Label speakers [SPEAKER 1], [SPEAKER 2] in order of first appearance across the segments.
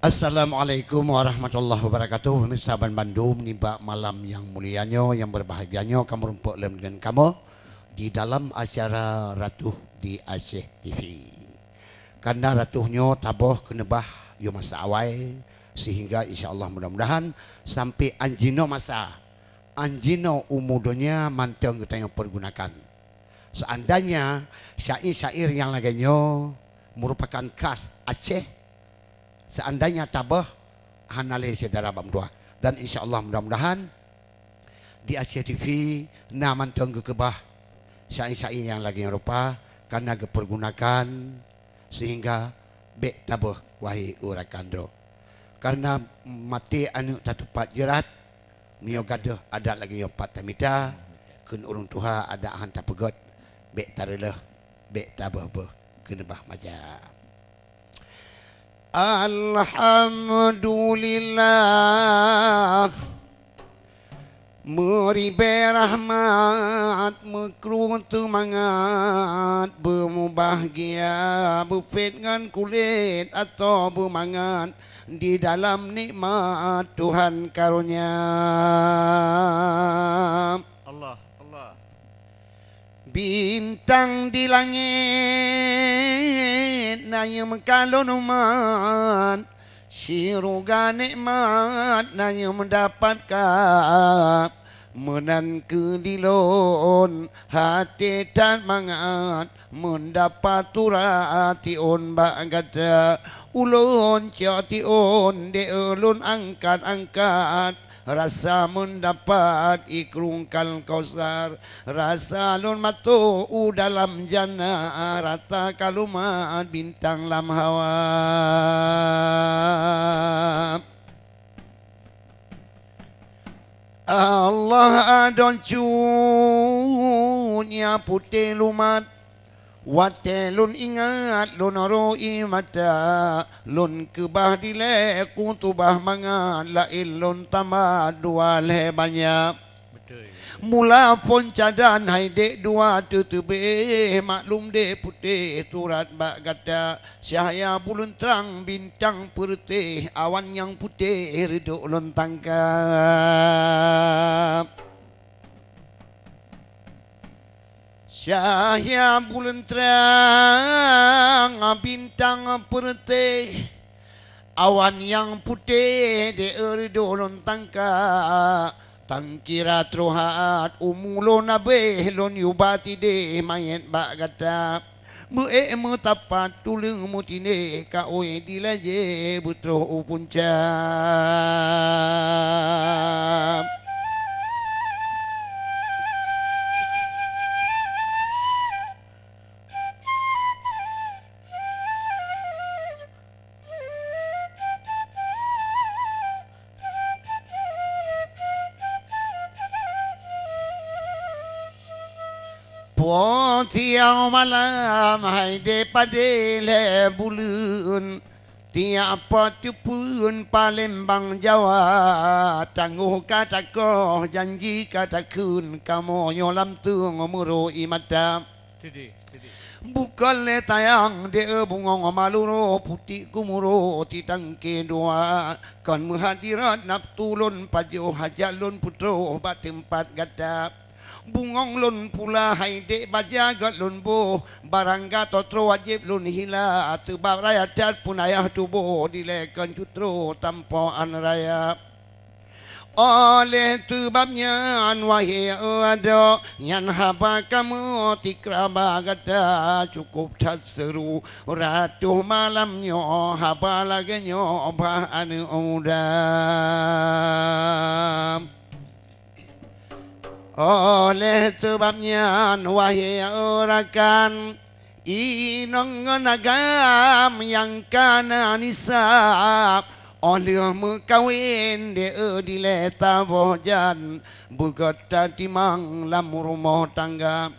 [SPEAKER 1] Assalamualaikum warahmatullahi wabarakatuh. Pemirsa Bandung, nibak malam yang mulianya, yang berbahagianya, kamu rumput dengan kamu di dalam acara Ratuh di Aceh TV. Karena ratuhnya taboh kenebah yo masa awal sehingga insya-Allah mudah-mudahan sampai anjino masa anjino umudonya manteng kita yang pergunakan. Seandainya syair-syair yang lainnya merupakan khas Aceh, seandainya tabah hanale saudara bamdua, dan insyaallah mudah-mudahan di Aceh TV naman tengge kebah syair-syair yang lagi rupa karena kepergunakan sehingga bek tabah wahi urakandro karena mati anu tatupat jerat mio gaduh ada lagi yang pat tamita kun urung tuha ada hanta pegot bek tareleh bek tabah beh kenebah macam. Alhamdulillah meribe rahmat mekrutu mangat bermubahagia bufet ngan kulit atau bermangat di dalam nikmat Tuhan karunia.
[SPEAKER 2] Allah Allah.
[SPEAKER 1] Bintang di langit nanya mengkalon umat syuruga nikmat nanya mendapatkan menan kedilon hati dan mangat mendapat turati on bagada ulun ciati on de ulun angkat rasa mendapat ikrungkal kausar rasa lun matu dalam jannah rata kalumat bintang lam hawa. Allah adon cunya putih lumat watelun ingat lun roi mata lun kebah dilek kutubah mangan lain lun tamad dua le banyak
[SPEAKER 2] Betul.
[SPEAKER 1] mula pun cadan hai dek dua tetebe maklum dek putih turat bak gata cahaya bulan terang bintang putih awan yang putih reduk lun tangkap cahaya bulan terang bintang putih awan yang putih de erdolon tangka tangkira trohat umulon abe lon yubati de mayet bak gata mu tapat tulung mutine ka oi dilaje butro upunca. Tiang malam hai de padele bulan tiapa tu pun Palembang Jawa tangguh katakoh janji katakun kamu nyolam tu ngomuro imata
[SPEAKER 2] Tidi.
[SPEAKER 1] bukan le tayang de bungong maluro putih kumuro titangke dua kan menghadirat naptulun pajo hajalun putro bat tempat gadap bungong lun pula hai dek bajagat lun bo barangga totro wajib lun hila tebab raya cat pun ayah tubuh dilekan cutro tanpa an raya oleh tebabnya wahai ada yang haba kamu tikraba gada cukup tak seru ratuh malamnya haba laganya bahan udam. Oleh sebabnya wahai orakan inong nagam yang kana nisab oleh mekawin de dileta bojan bugat timang lamur rumah tangga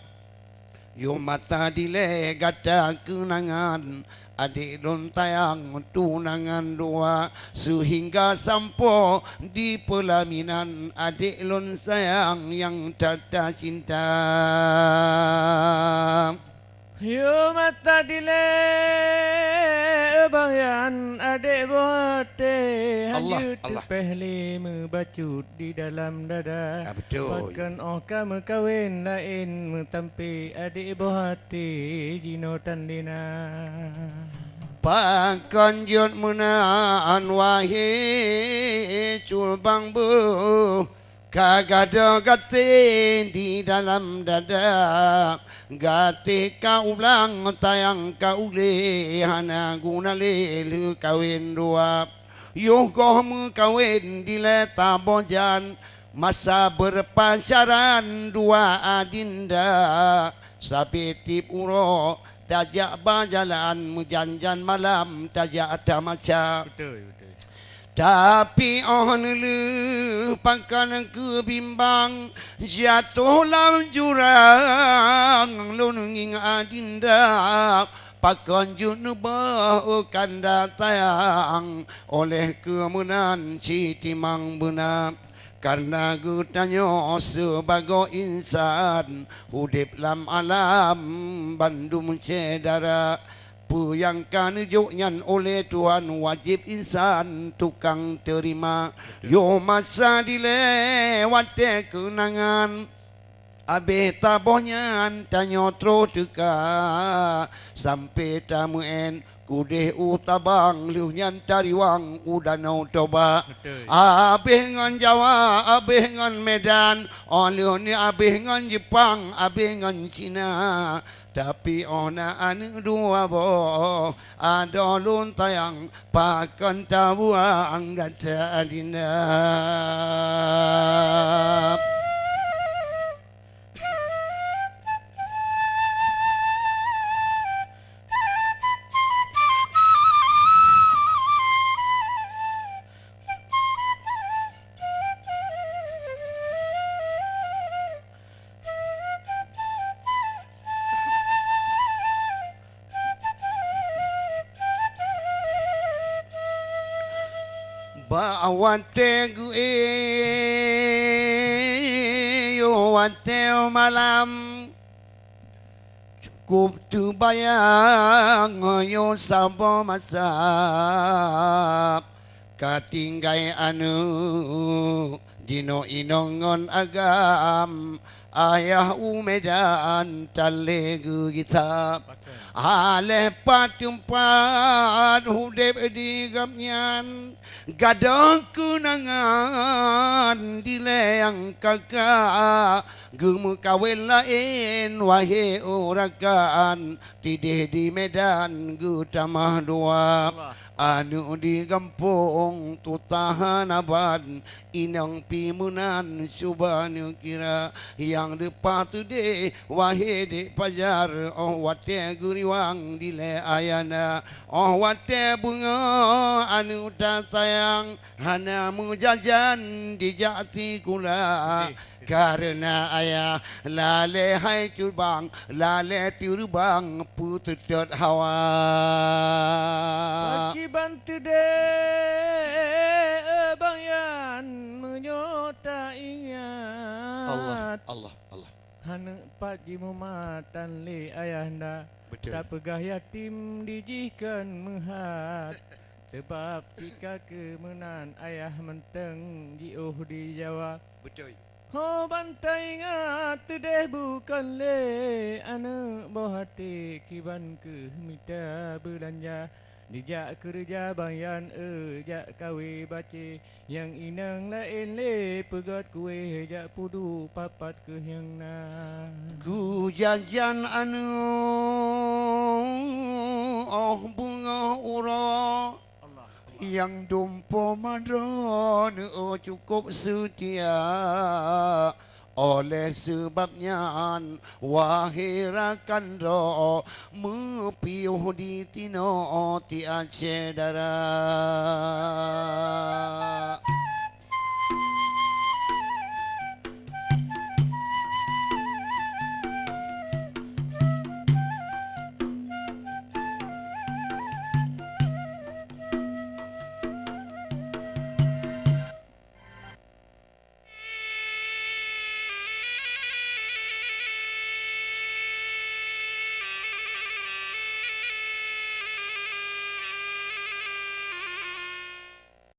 [SPEAKER 1] yo mata dile gada kenangan adik don tayang tunangan dua sehingga sampo di pelaminan adik lon sayang yang tata cinta
[SPEAKER 2] Yo mata dile bayan adik bote
[SPEAKER 1] Allah,
[SPEAKER 2] hanya
[SPEAKER 1] Allah.
[SPEAKER 2] terpehli membacut di dalam dada.
[SPEAKER 1] Betul.
[SPEAKER 2] Pakan kamu kahwin lain mentampi adik bote jino tandina.
[SPEAKER 1] Pakan jut munaan wahi culbang bu kagada gatin di dalam dada gati kau ulang tayang kau le hana guna le kawin dua yo goh kawin di leta bojan masa berpacaran dua adinda sapi tip uro tajak berjalan menjanjan malam tajak ada macam
[SPEAKER 2] Betul, betul.
[SPEAKER 1] tapi on lupakan kebimbang jatuh dalam jurang lununging adinda pakan junubah kanda tayang oleh kemunan citimang benar karena gutanyo sebagai insan hudip lam alam bandum cedara puyangkan juknyan oleh Tuhan wajib insan tukang terima yo masa dilewati kenangan abe tabohnya tanyo tro teka sampai tamuen kudeh utabang luhnyan tariwang udanau toba
[SPEAKER 2] Betul.
[SPEAKER 1] abeh ngan Jawa abeh ngan Medan oleh ni abeh ngan Jepang abeh ngan Cina tapi ona anu dua bo ada lun tayang pakan tabuang gata adina Bawante gue yo wante malam cukup tu bayang yo sabo masa katinggai anu dino inongon agam ayah umedan talegu kita aleh patumpat hudep di gamnyan gadang kunangan dileang kakak gemu kawin lain wahai orakan tidih di Medan gutamah dua anu di kampung tu tahan abad inang pimunan subanu kira yang depan tu de wahai de pajar oh wate guriwang dile ayana oh wate bunga anu datayang hana mujajan di jati kula karena ayah lale hai curbang lale tiurbang putut hawa
[SPEAKER 2] Bantu deh bayan menyota ingat
[SPEAKER 1] Allah
[SPEAKER 2] Hana pat jimumatan li ayahanda
[SPEAKER 1] betul
[SPEAKER 2] tak pegah yatim dijihkan menghat sebab jika kemenan ayah menteng jiuh di Jawa
[SPEAKER 1] betul
[SPEAKER 2] ho bantai ingat tu deh bukan le anak bohati kiban ke mita belanja dijak kerja bayan jak kawe bace yang inang lain le pegat kue jak pudu papat ke yang na
[SPEAKER 1] ku jajan anu oh bunga ura
[SPEAKER 2] Allah
[SPEAKER 1] yang dumpo madron oh cukup setia oleh sebabnya wahirakan ro mepiuh di tino ti acedara